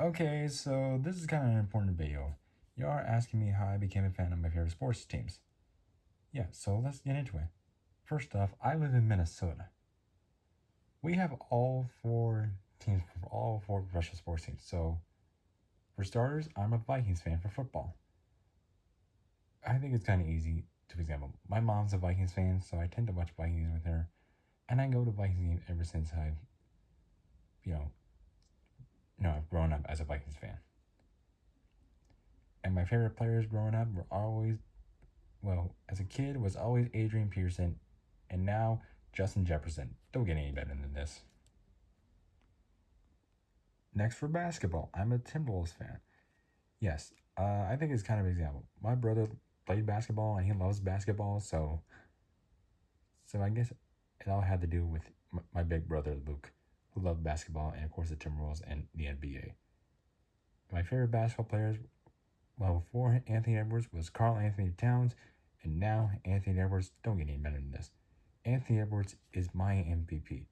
Okay, so this is kind of an important video. You are asking me how I became a fan of my favorite sports teams. Yeah, so let's get into it. First off, I live in Minnesota. We have all four teams, all four professional sports teams. So, for starters, I'm a Vikings fan for football. I think it's kind of easy to example. My mom's a Vikings fan, so I tend to watch Vikings with her, and I go to Vikings games ever since you know, I've grown up as a Vikings fan. And my favorite players growing up were always, well, as a kid, was always Adrian Peterson, and now Justin Jefferson. Don't get any better than this. Next for basketball, I'm a Timberwolves fan. Yes, I think it's kind of an example. My brother played basketball and he loves basketball, so I guess it all had to do with my big brother Luke, who loved basketball and of course the Timberwolves and the NBA. My favorite basketball players, well, before Anthony Edwards was Karl Anthony Towns, and now Anthony Edwards. Don't get any better than this. Anthony Edwards is my MVP.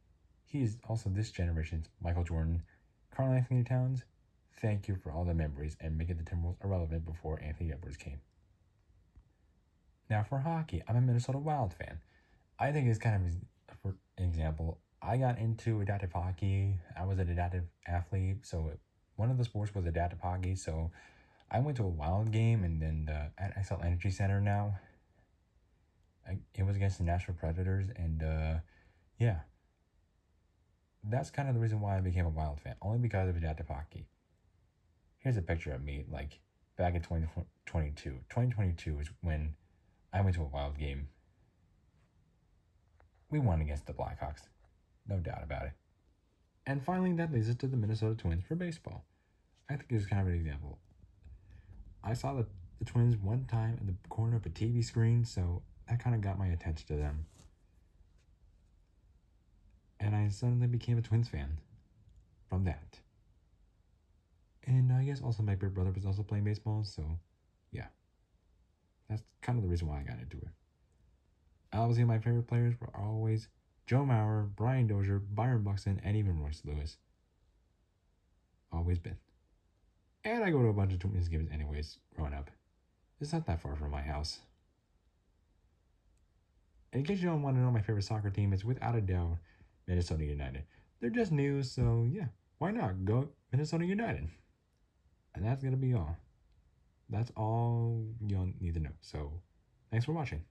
He is also this generation's Michael Jordan. Karl Anthony Towns, thank you for all the memories and making the Timberwolves irrelevant before Anthony Edwards came. Now for hockey, I'm a Minnesota Wild fan. I think it's kind of, for example, I got into adaptive hockey. I was an adaptive athlete, so one of the sports was adaptive hockey. So I went to a Wild game, and then at Xcel Energy Center now. It was against the Nashville Predators, and yeah, that's kind of the reason why I became a Wild fan, only because of adaptive hockey. Here's a picture of me, like, back in 2022. 2022 is when I went to a Wild game. We won against the Blackhawks, no doubt about it. And finally, that leads us to the Minnesota Twins for baseball. I think it's kind of an example. I saw the Twins one time in the corner of a TV screen, so that kind of got my attention to them. And I suddenly became a Twins fan from that. And I guess also my big brother was also playing baseball, so yeah. That's kind of the reason why I got into it. Obviously, my favorite players were always Joe Mauer, Brian Dozier, Byron Buxton, and even Royce Lewis. Always been. And I go to a bunch of Twins games anyways, growing up. It's not that far from my house. And in case you don't want to know my favorite soccer team, it's without a doubt Minnesota United. They're just new, so yeah, why not go Minnesota United? And that's going to be all. That's all you'll need to know. So, thanks for watching.